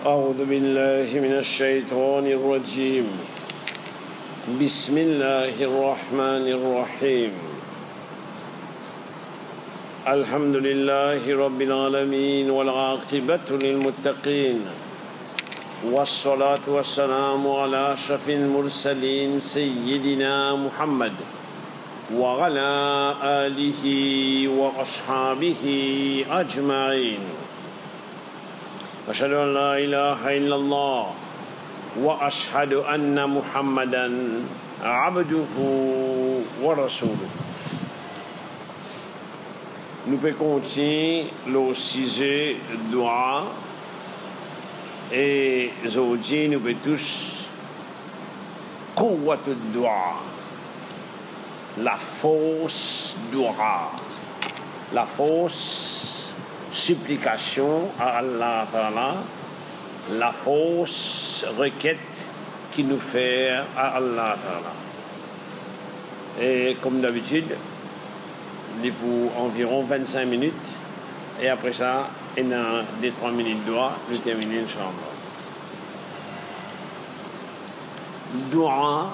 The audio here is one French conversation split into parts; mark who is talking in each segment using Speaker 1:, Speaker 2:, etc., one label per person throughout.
Speaker 1: أعوذ بالله من الشيطان الرجيم بسم الله الرحمن الرحيم الحمد لله رب العالمين والعاقبة للمتقين والصلاة والسلام على أشرف المرسلين سيدنا محمد وعلى آله وأصحابه أجمعين أشهد أن لا إله إلا الله وأشهد أن محمدا عبده ورسوله. Nous pouvons continuer le sujet dua et aujourd'hui nous pouvons tous قوة الدعاء, la force dua, la force supplication à Allah Ta'ala, la fausse requête qui nous fait à Allah Ta'ala. Et comme d'habitude, il est pour environ 25 minutes, et après ça, il y a des 3 minutes de doigt, je termine Inch'Allah. Dua,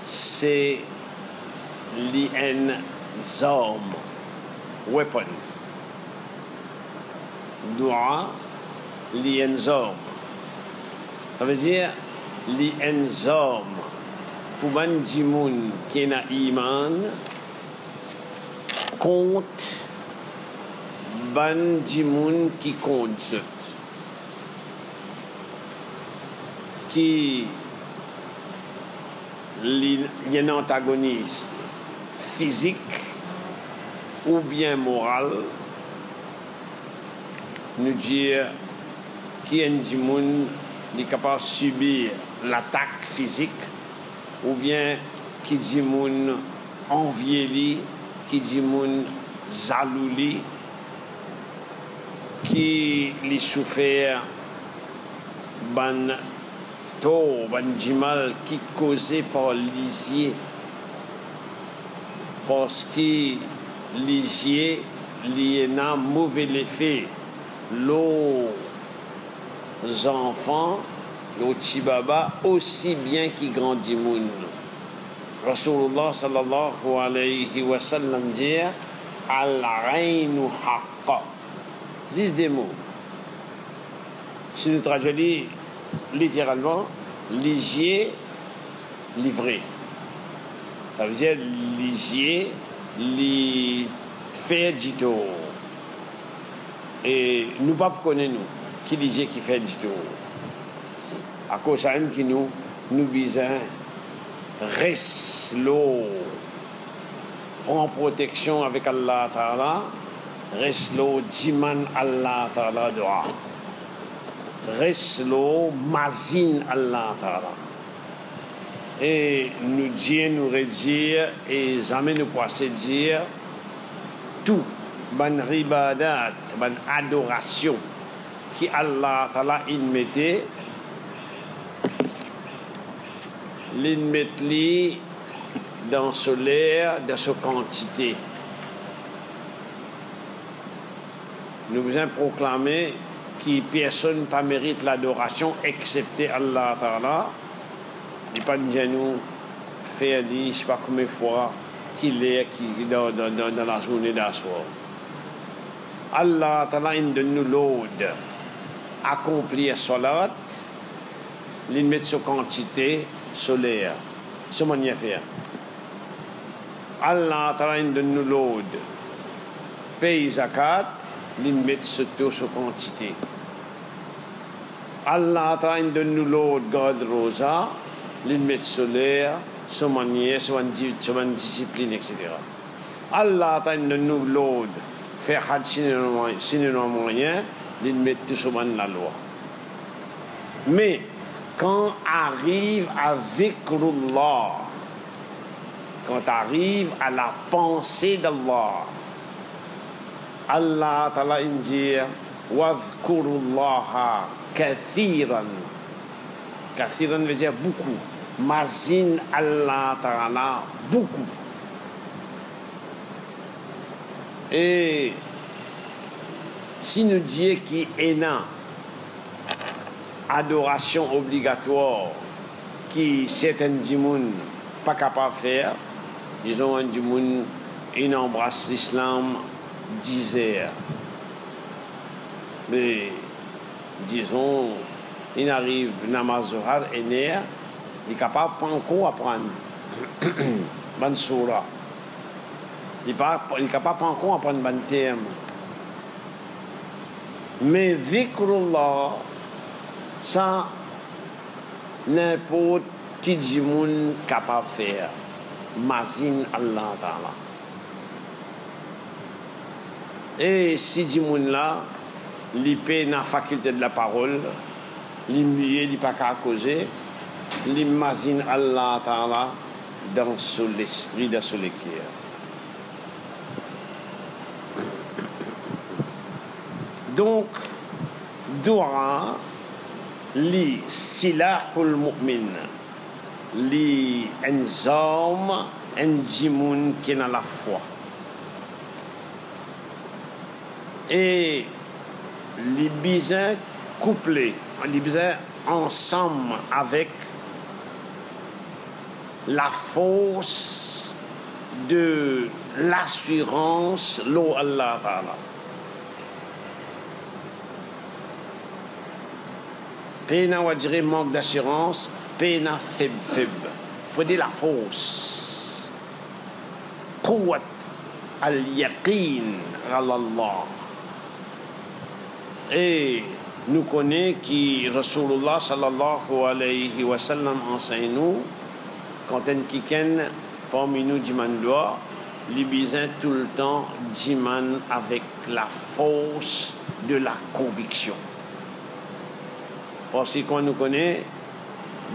Speaker 1: c'est l'arme, weapon. Dua, lienzom. Ça veut dire lienzom. Pour ban dimoun qui na iman contre ban dimoun qui compte qui y a un antagoniste physique ou bien moral, nous dire qui est capable de subir l'attaque physique ou bien qui dit moun envier qui dit moun zalouli qui li souffert ban tort ban mal qui causé par lisier parce que lisier li a mauvais effet les enfants, les tibaba, aussi bien qu'ils grandissent. Rasulullah sallallahu alayhi wa sallam dit Al-Ainu haqqa. C'est des mots. Si nous traduisons littéralement, lisier, livré. Ça veut dire lisier, li fait du tort. Et nous ne connaissons pas qui disait qui fait du tout. À cause de qui nous disons reste l'eau, prends protection avec Allah Ta'ala, reste l'eau, diman Allah Ta'ala doa. Reste l'eau, mazine Allah Ta'ala. Et nous dire, nous redire, et jamais nous passer dire tout. Ban ribadat, ban adoration qui Allah Ta'ala il mettait dans ce l'air, dans ce quantité. Nous vous avons proclamé que personne pas mérite l'adoration excepté Allah Ta'ala. Il pas nous faire dire je sais pas combien de fois qu'il est dans la journée d'assoir. Allah Ta'ala donne nous l'ordre accomplir salat, il met sur quantité solaire, ce qu'on y a fait. Allah Ta'ala donne nous l'ordre payer zakat, il met sur quantité. Allah Ta'ala donne nous l'ordre garde rosa, il met solaire, ce manière, ce discipline, etc. Allah Ta'ala donne nous l'ordre faire hajj sinon moyen, ils mettent tout sur la loi. Mais quand arrive à zikrullah, quand arrive à la pensée d'Allah, Allah Ta'ala dit wazkurullaha kathiran. Kathiran veut dire beaucoup. Mazin Allah Ta'ala beaucoup. Et si nous disons qu'il est là, adoration obligatoire qui certaines djimoun pas capable de faire. Disons un djimoun, il embrasse l'islam 10 heures. Mais disons, il arrive namazohar et ner, il est capable pas encore apprendre ban soura. Il est capable pas encore apprendre ban terme. Mais zikrullah, ça n'importe qui djimoun capable de faire. Mazin Allah Ta'ala. Et si djimoun là, il peut dans la faculté de la parole, il mieux, il pas qu'à causer, il mazin Allah Ta'ala dans l'esprit, dans le cœur. Donc, dua li silahul mu'min, li enzam enjimoun qui n'a la foi. Et les bisins couplés, les bisins ensemble avec la force de l'assurance, l'eau Allah Ta'ala. Péna, on va dire manque d'assurance, péna faible. Il faut dire la force. Quwwat al-yaqin Allah. Et nous connaissons que Rasulullah sallallahu alayhi wa sallam enseigne nous, quand un kiken parmi nous diman doit, les bisins tout le temps diman avec la force de la conviction. Parce que quand nous connaissons,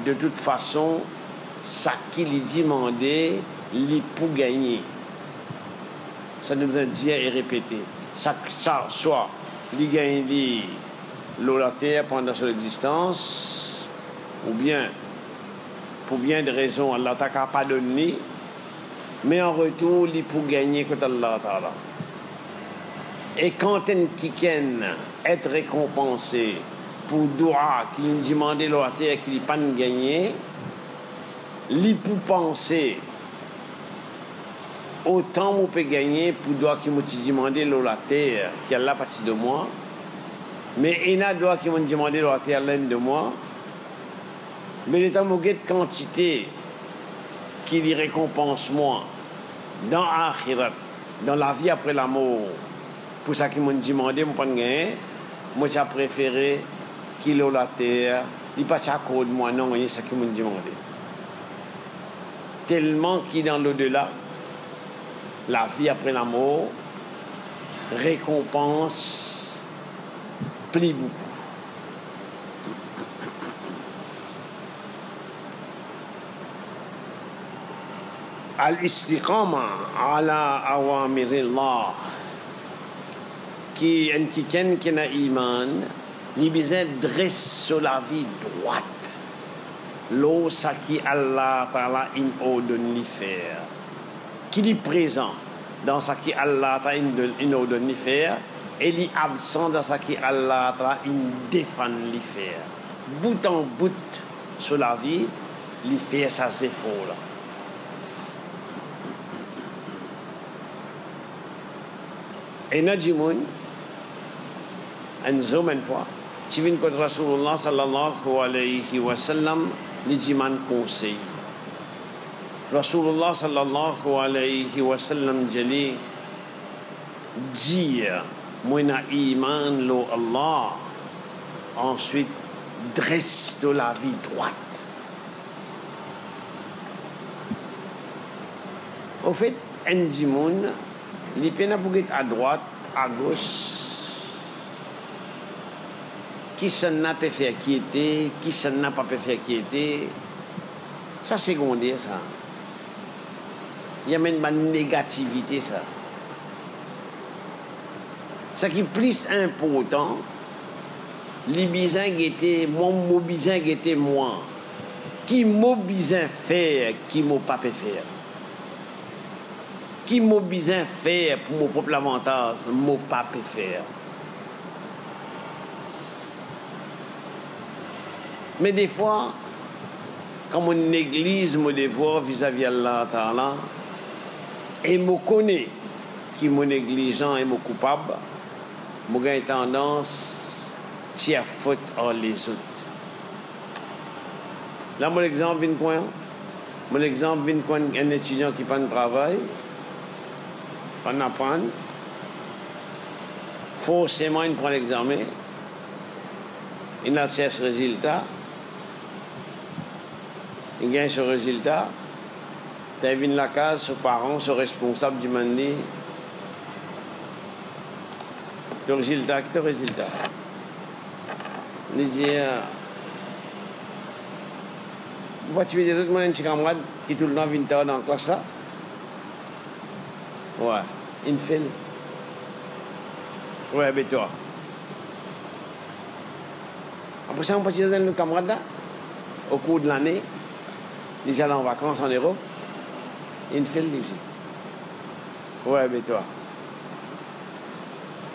Speaker 1: de toute façon, ça qu'il demandé, il pour gagner. Ça nous besoin de dire et répéter. Ça soit il gagne l'eau la terre pendant son existence, ou bien, pour bien de raisons, Allah t'a pas donné, mais en retour, il pour gagner contre Allah Ta'ala. Et quand un kiken est récompensé pour doua qui nous demande l'eau la terre qu'il n'a pas gagné, il pour penser autant on peut gagner pour doigt qui m'ont demandé l'eau la terre qui est là partie de moi, mais il y a doigt qui m'ont demandé l'eau la terre l'un de moi, mais l'état de quantité qui les récompense moi dans l'akhirat, dans la vie après la mort, pour ça qu'ils m'ont demandé, moi pas gagner, moi j'ai préféré qu'il l'eau la terre, il pas à cause de moi non, c'est ça qu'ils m'ont demandé. Tellement qu'il dans l'au-delà, la vie après la mort, récompense, plie beaucoup. Al-istiqama ala awamirillah, qui est quelqu'un qui a iman, il besoin dresse sur la vie droite. L'eau, ça qui Allah Ta'ala in ordonne faire. Qui est présent dans ce qui Allah t'a ordonné de faire et il est absent dans ce qui Allah t'a défend de faire. Bout en bout sur la vie, il fait ça c'est faux là. Et Najimoun, un zoom une fois, tu viens contre Rasulullah sallallahu alayhi wa sallam, il dit man conseil. Rasulullah sallallahu alayhi wa sallam jali dire moi na iman lo Allah, ensuite dresse de la vie droite. Au fait un djimoun il peut pas bouger à droite à gauche qui s'en n'a pas fait quitter qui s'en n'a pas fait quitter ça c'est secondaire ça. Il y a même une négativité, ça. Ce qui est plus important, les bisins étaient, mon bisin était moi. Qui mon bisin faire, qui mon pas faire. Qui mon bisin faire pour mon propre avantage, mon pas faire. Mais des fois, comme on néglige mon devoir vis-à-vis d'Allah Ta'ala, et me connaît qui est négligent et me coupable, j'ai tendance à tirer faute en les autres. Là, mon exemple vient quoi? Mon exemple vient quoi? Un étudiant qui prend travail, on apprend, forcément, il prend l'examen, il a ce résultat, il gagne ce résultat, tu as vu la case, ses parents sont responsables du monde. Le résultat, quel est le résultat? Il dit, tu veux dire que mon camarade qui tout le temps vient dans la classe là? Ouais, il fait. Ouais, mais toi. Après ça, on peut dire nos camarades là, au cours de l'année, ils allaient en vacances en Europe, il fait le livre. Ouais, mais toi.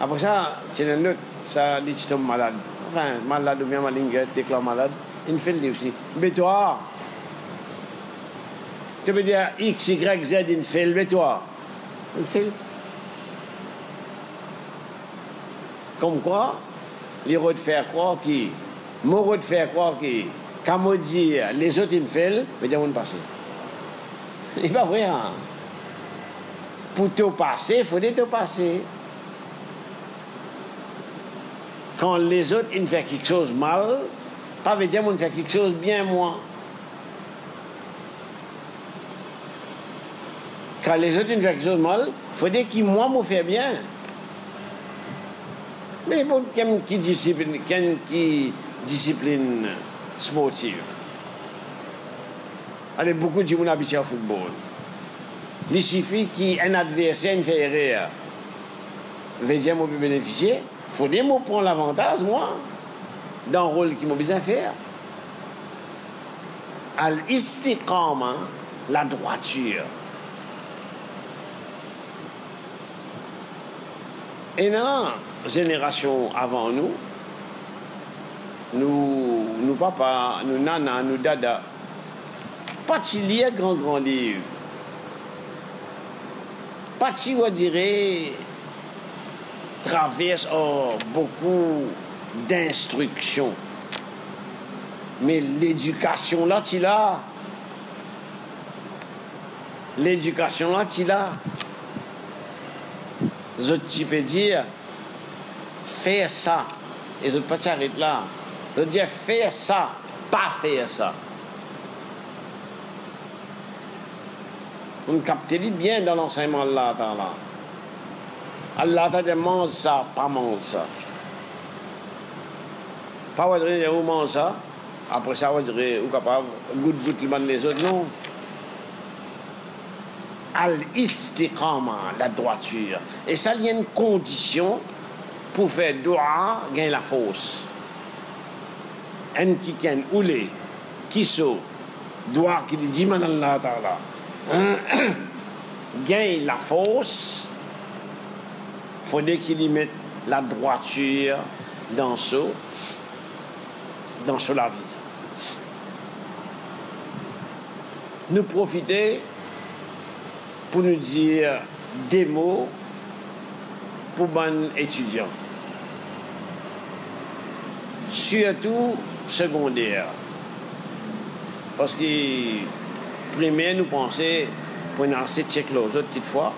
Speaker 1: Après ça, tu as un autre, ça dit que tu tombes malade. Enfin, malade ou bien malinguette, déclare malade, il fait le livre aussi. Mais toi, tu veux dire X, Y, Z, il fait le, mais toi, il fait le. Comme quoi, les de faire croire qui, moi de faire croire qui, quand moi dire les autres ils font, mais ils vont passer. C'est pas vrai, hein? Pour te passer, il faut te passer. Quand les autres ils font quelque chose mal, pas veut dire qu'ils font quelque chose bien moi. Quand les autres ils font quelque chose mal, il faut dire que moi me fait bien. Mais bon, qui discipline sportive. Allez, beaucoup de gens habitués au football. Il suffit qu'un adversaire fait erreur. Veut dire que je peux bénéficier. Il faut dire que je prends l'avantage, moi, dans le rôle qui m'a besoin de faire. Al-istiqama, la droiture. Et dans la génération avant nous, nous papa, nous nana, nous dada, pas de lire grand livre. Pas de, on dirait, traverse beaucoup d'instructions. Mais l'éducation là, tu l'as. L'éducation là, tu l'as. Tu peux dire, faire ça. Et je peux t'arrêter là. Je veux dire, faire ça, pas faire ça. On capte bien dans l'enseignement de Allah. Allah t'a dit, mange ça, pas mange ça. Pas on dire, on mange ça. Après ça, on dirait, ou capable, goutte, les autres, non. Al-istiqama, la droiture. Et ça, il y a une condition pour faire doua, gagner la force. Un qui gagne oulé, qui saut, doua, qui dit man Allah Ta'ala, gagne la force, il faudrait qu'il y mette la droiture dans la vie. Nous profiter pour nous dire des mots pour les étudiants. Surtout secondaire. Parce que primaire, nous pensons pour une assez check les autres petites fois.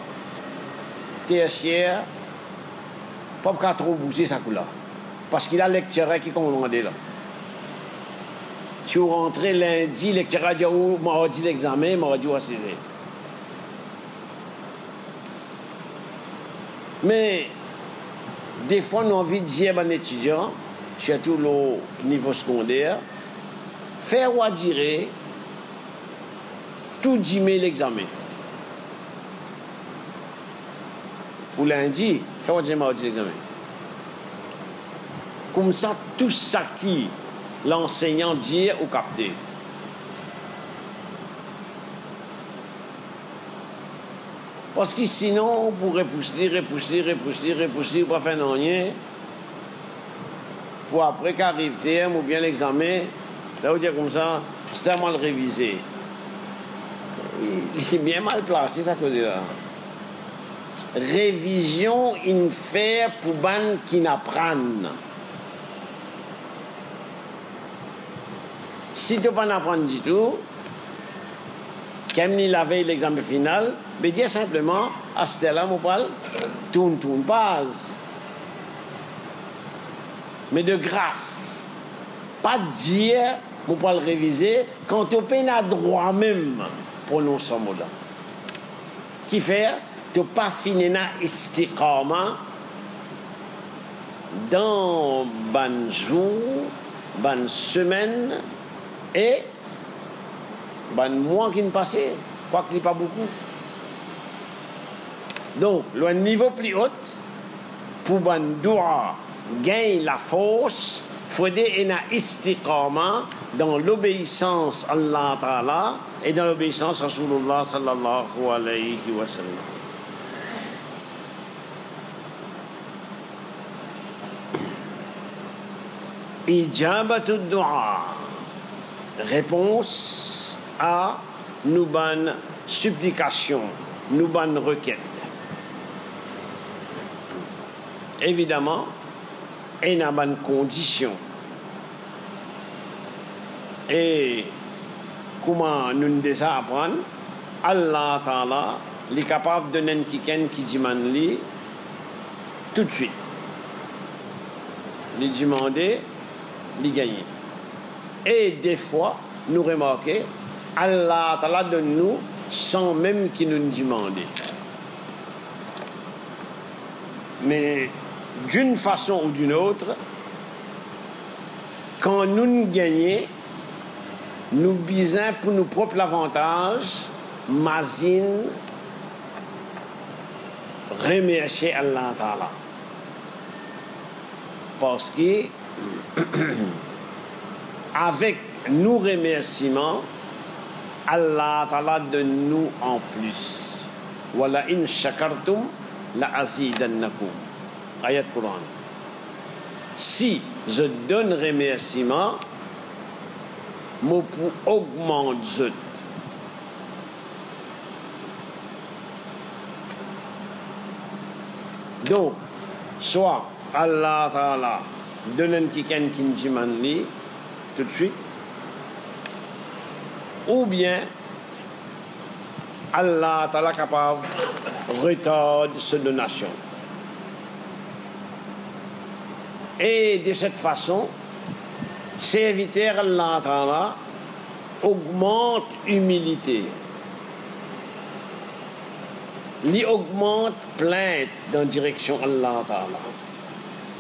Speaker 1: Tertiaire, pas trop bouger ça là. Parce qu'il a lecteur qui commande là. Si vous rentrez lundi, lecteur a dit mardi l'examen, mardi à 6h. Mais des fois, nous avons envie de dire à un étudiant, surtout au niveau secondaire, faire ou dire tout 10 000 l'examen. Pour lundi, faire ou dire l'examen. Comme ça, tout ça qui l'enseignant dit ou capté. Parce que sinon, on pourrait repousser, pas faire rien. Pour après qu'arrive terme ou bien l'examen, Là, vous dire comme ça, c'est mal révisé. Il est bien mal placé, ça que je dis là. Révision, il fait pour ban qui n'apprennent. Si tu ne pas apprendre du tout, comme il avait l'examen final, mais dire simplement, à ce là mon parle, tourne, base. Mais de grâce, pas dire, mon parle réviser, quand tu n'as droit même, prononce ce mot-là. Qui fait, tu n'as pas fini na istiqama dans ban jour, ban semaine et ban mois qui ne passait, quoi qu'il n'y ait pas beaucoup. Donc, le niveau plus haut, pour ban doua gagne la force, il faut être istiqama dans l'obéissance à Allah Ta'ala et dans l'obéissance à Rasulullah sallallahu alayhi wa sallam. Ijabatu dua, réponse à nous ban supplication, nous ban requête. Évidemment, il y a une condition. Et comment nous devons apprendre? Allah Ta'ala est capable de donner quelqu'un qui demande tout de suite. Il demander, il gagner. Et des fois, nous remarquons, Allah Ta'ala donne nous sans même qu'il nous demande. Mais d'une façon ou d'une autre, quand nous gagnons, nous bisons pour nos propres avantages, mazine, remercier Allah Ta'ala. Parce que, avec nos remerciements, Allah Ta'ala donne nous en plus. Wala in shakartum la azidannakum. Ayat Coran. Si je donne remerciement, mon pour augmente je. Donc, soit Allah Ta'ala donne quelqu'un qui nous demande tout de suite, ou bien Allah Ta'ala capable retarde cette donation. Et de cette façon, serviteur Allah Ta'ala augmente humilité. Il augmente plainte dans direction Allah Ta'ala.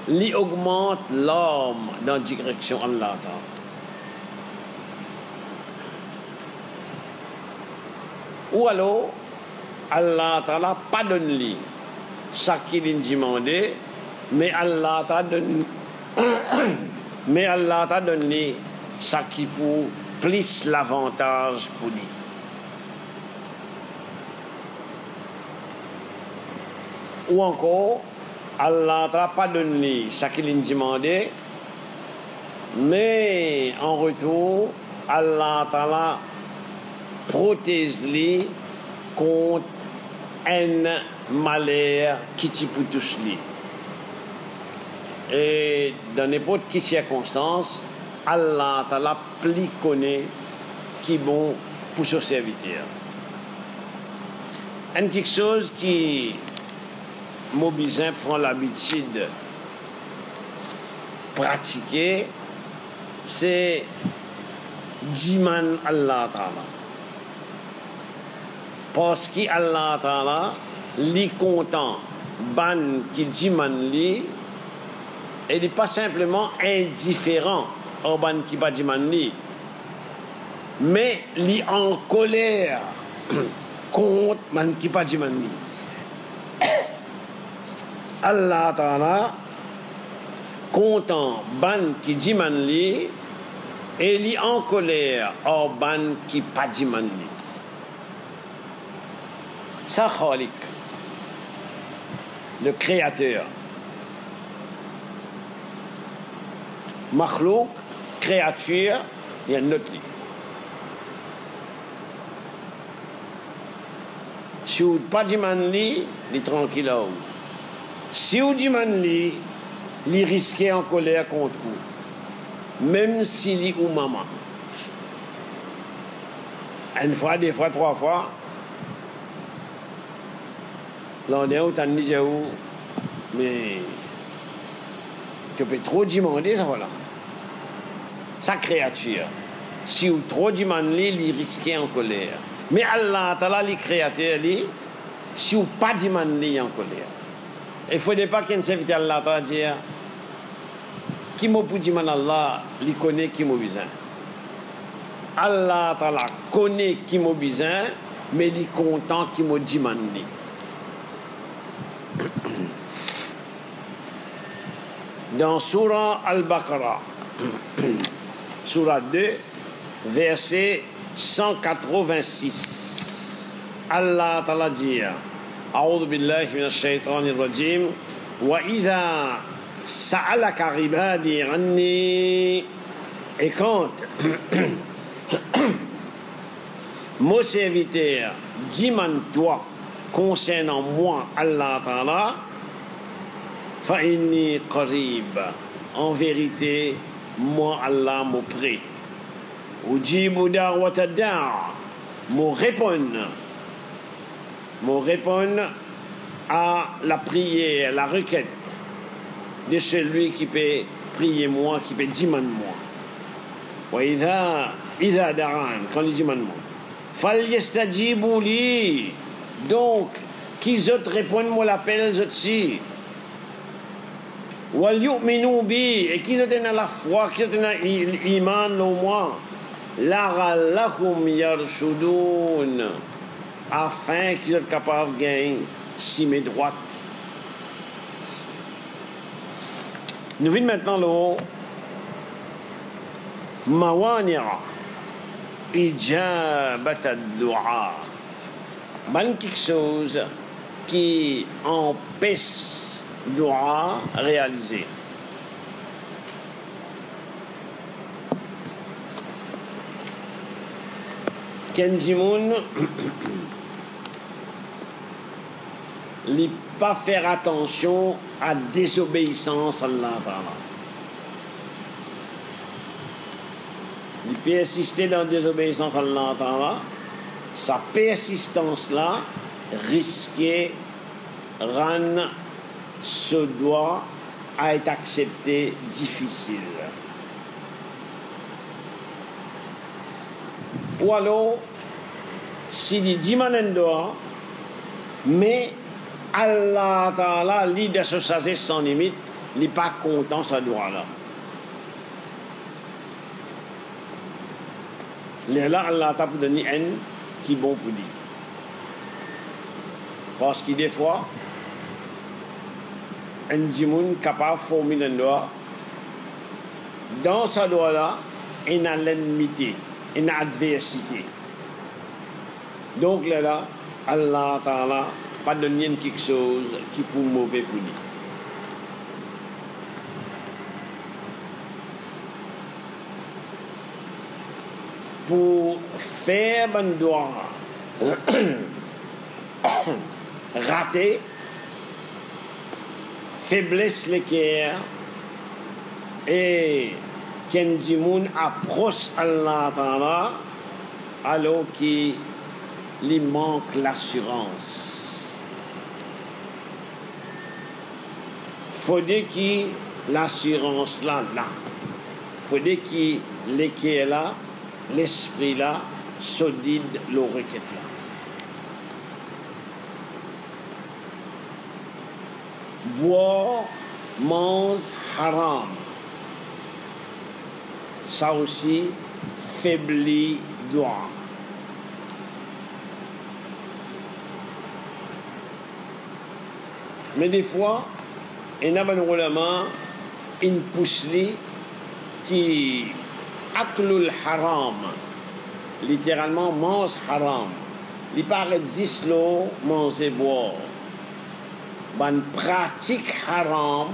Speaker 1: Il augmente l'âme dans direction Allah Ta'ala. Ou alors, Allah Ta'ala pardonne-lui ça qu'il a demandé, mais Allah t'a donné ça qui pour plus l'avantage pour lui. Ou encore, Allah t'a pas donné ça qu'il a demandé, mais en retour, Allah Ta'ala protège lui contre un malheur qui peut toucher lui. Et dans n'importe quelle circonstance, Allah Ta'ala plus connaît qui est bon pour son serviteur. Et quelque chose qui Mobizin prend l'habitude de pratiquer, c'est Jiman Allah Ta'ala. Parce qu'Allah Ta'ala li content, ban qui Jiman li, il n'est pas simplement indifférent au ban qui pas Jiman li, mais li en colère contre ban qui pas Jiman li. Allah Ta'ala content ban qui Jiman li et li en colère au ban qui pas Jiman li. Ça, Khalik, le créateur. Makhlouk, créature, il y a un autre lit. Si vous pas dit man li, il est tranquille là-haut. Si vous dit man li, il risque en colère contre vous. Même s'il est ou maman. Une fois, deux fois, trois fois, l'on est où t'as dit où, mais tu peux trop demander ça voilà. Sa créature, si vous trop demander, il risque en colère. Mais Allah, t'as les créateurs, si vous pas demander en colère. Il ne faudrait pas qu'un serviteur Allah t'a dit qui m'a pour dire Allah, il connaît qui m'a besoin. Allah Ta'ala connaît qui m'a besoin, mais il est content qui m'a demandé. Dans Surah Al-Baqarah, Surah 2, verset 186, Allah Ta'ala dit أعوذ بالله من الشيطان الرجيم وإذا سألك عبادي عني. Et quand mon serviteur demande-toi concernant moi Allah Ta'ala, fa inni qarib, en vérité moi Allah me prie, ujibu da'wata da'a, me répondre à la prière, la requête de celui qui peut prier moi, qui peut demander moi. Wa idha da'an, quand il demande moi, fal yastajibu li, donc qu'ils autres répondent moi l'appel aussi. Wal yu'minu bi, et qu'ils autres dans la foi, qu'ils autres dans l'iman au moins, la'allakum yarshudun, afin qu'ils soient capables de gagner si mes droites. Nous venons maintenant le mawanira ijabat ad-du'a, quelque chose qui empêche doua réaliser. Kenjimoun ne pas faire attention à désobéissance à Allah. Il persister dans la désobéissance à Allah. Sa persistance-là risquait rendre ce doigt à être accepté difficile. Ou alors, s'il dit un doigt, mais Allah Ta'ala, l'idée de se sans limite, il n'est pas content ce doigt-là. Là, Allah t'a donné un qui est bon pour lui. Parce que des fois, un djimoun capable de former un doigt, dans ce doigt-là, il y a l'ennemi, il y a l'adversité. Donc là, Allah Ta'ala pas donner quelque chose qui est pour mauvais pour lui. Pour faire un doigt raté, faiblesse l'équerre, et quand Dimoun approche Allah Ta'ala, alors qu'il lui manque l'assurance. Faudrait qu'il l'assurance là. Faudrait qu'il l'équerre là, l'esprit là, solide le requête là. Boire, mange haram. Ça aussi, faiblit doigt. Mais des fois, il y a un ulama, une pousse qui aklul haram, littéralement mange haram. Il paraît existe l'eau, manger boire. Une pratique haram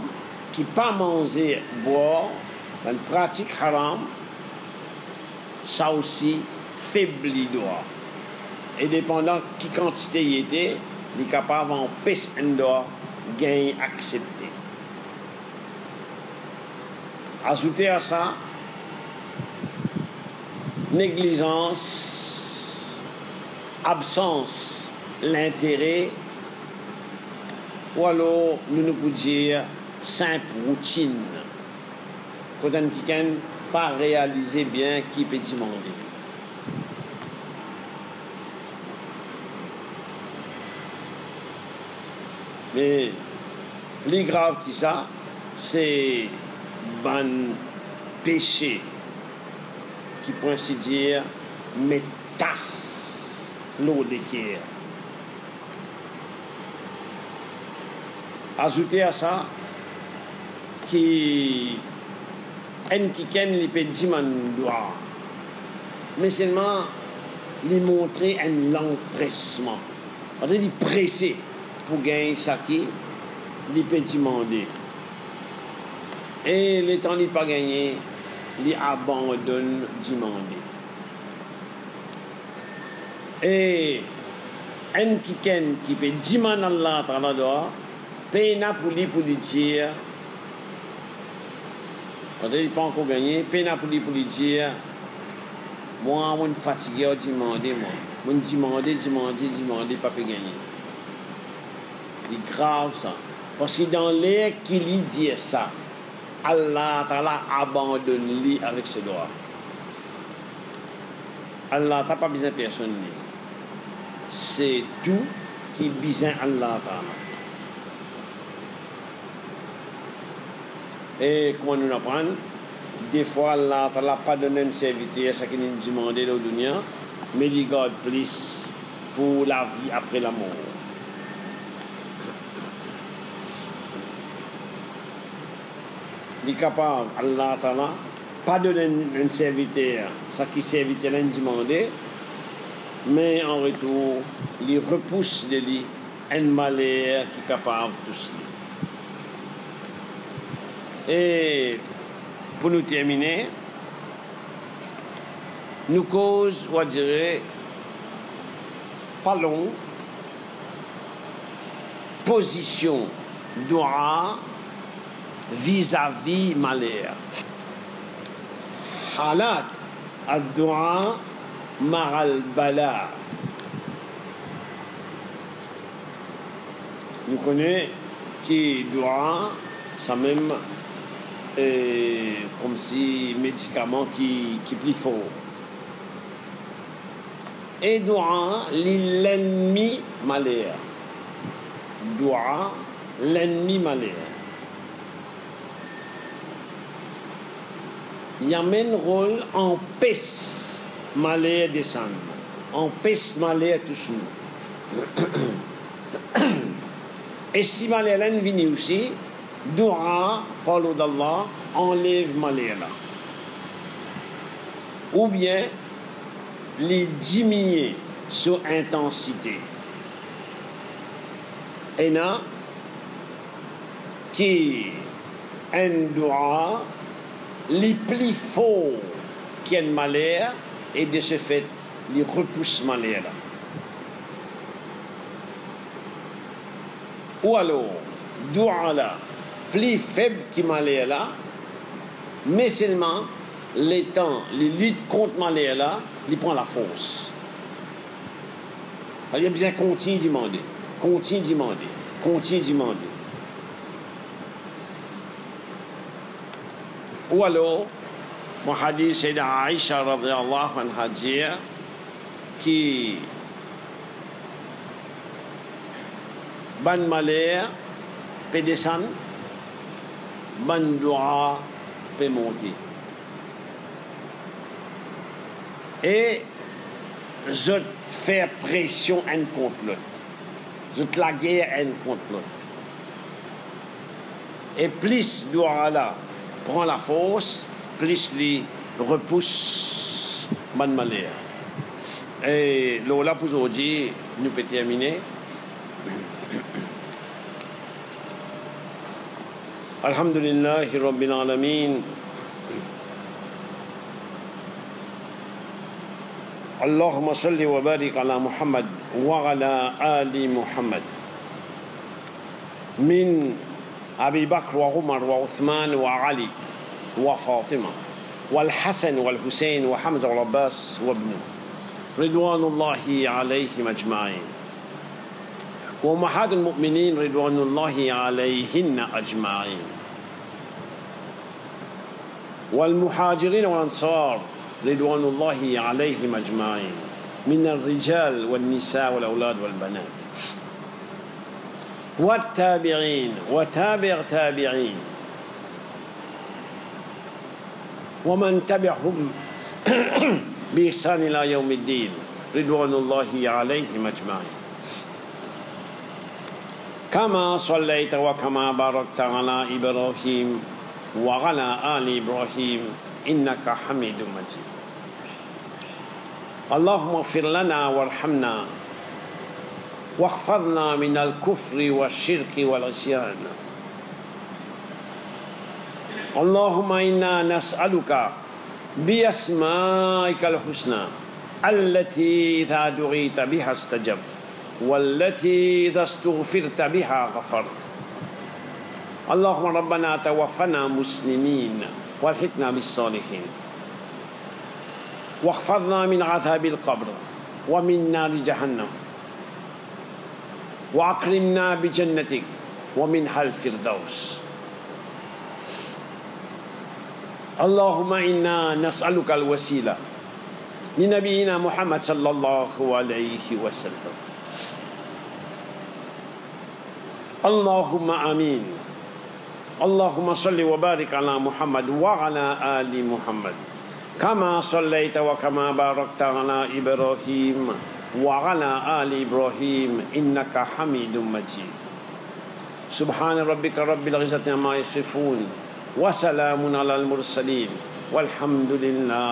Speaker 1: qui pas manger boire, une pratique haram ça aussi faiblit doigt. Et dépendant qui quantité il était, il est capable en pèse un doigt, gain accepté. Ajouter à ça, négligence, absence, l'intérêt, ou alors nous pouvons dire simple routine. Quand on ne pas réaliser bien qui peut demander. Mais plus grave que ça, c'est un péché qui peut ainsi dire métasse l'eau de cœur. Ajouter à ça qui peut dire doit, mais seulement lui montrer un l'empressement. On dit pressé pour gagner ça qui il peut demander. Et le temps n'est pas gagné, il abandonne demander. Et un qui peut demander Allah Ta'ala doit, peine pour lui dire, quand il n'est pas encore gagné, peine pour lui dire, moi, je suis fatigué à demander, moi. Je demander, pas peut gagner. C'est grave ça. Parce que dans l'air qui lui dit ça, Allah Ta'ala abandonne lui avec ce droit. Allah n'a pas besoin de personne. C'est tout qui besoin Allah Ta'ala. Et comment nous apprendre, des fois Allah Ta'ala pas donné un serviteur à ce qu'il nous demandait dans le dunya, mais il garde plus pour la vie après la mort. Il est capable, Allah Ta'ala, pas donner un serviteur, ça qui serviteur l'a demandé, mais en retour, il repousse de lui un malheur qui est capable de tout cela. Et pour nous terminer, nous cause, on dirait, pas long, position doua vis-à-vis malheur. Halat ad-doua maral bala. Nous connaissons qui doua, ça même comme si médicament qui plus fort. Et doua, l'ennemi malheur. Doua, l'ennemi malheur. Il y a un rôle en pèse malheur descendre. En pèse malheur toujours. Et si malheur vient aussi, doua, parole d'Allah, enlève malheur là. Ou bien, les diminuer sur intensité. Et là, qui un doua, les plus fort qui a un malheur, et de ce fait, les repousse malheur là. Ou alors, doua là, plus faible qui malheur là, mais seulement les temps, les luttes contre malheur là, il prend la force. Il y a besoin de continuer à demander, continuer à demander, continuer à demander. Ou alors, mon hadith c'est d'Aïcha radhiyallahu anha dire qui ban malheur peut descendre, ban doua peut monter. Et je fais pression un contre l'autre. Je la guerre un contre l'autre. Et plus doua là prend la force, plus les repousse ban malheur. Et là pour aujourd'hui, nous pouvons terminer. Alhamdulillahi Rabbil Alamin. اللهم صل وبارك على محمد وعلى آل محمد من أبي بكر وعمر وعثمان وعلي وفاطمة والحسن والحسين وحمزة والعباس وابنه رضوان الله عليهم أجمعين، وأمهات المؤمنين رضوان الله عليهن أجمعين، والمهاجرين والأنصار رضوان الله عليهم أجمعين من الرجال والنساء والأولاد والبنات، والتابعين وتابع تابعين ومن تبعهم بإحسان إلى يوم الدين رضوان الله عليهم أجمعين. كما صليت وكما باركت على إبراهيم وعلى آل إبراهيم إنك حميد مجيد. اللهم اغفر لنا وارحمنا واحفظنا من الكفر والشرك والعصيان. اللهم إنا نسألك بأسمائك الحسنى التي إذا دعيت بها استجبت والتي إذا استغفرت بها غفرت. اللهم ربنا توفنا مسلمين والحقنا بالصالحين، واحفظنا من عذاب القبر ومن نار جهنم، وأكرمنا بجنتك ومنها الفردوس. اللهم إنا نسألك الوسيلة لنبينا محمد صلى الله عليه وسلم. اللهم آمين. اللهم صل وبارك على محمد وعلى آل محمد كما صليت وكما باركت على إبراهيم وعلى آل إبراهيم إنك حميد مجيد. سبحان ربك رب العزة عما يصفون وسلام على المرسلين والحمد لله.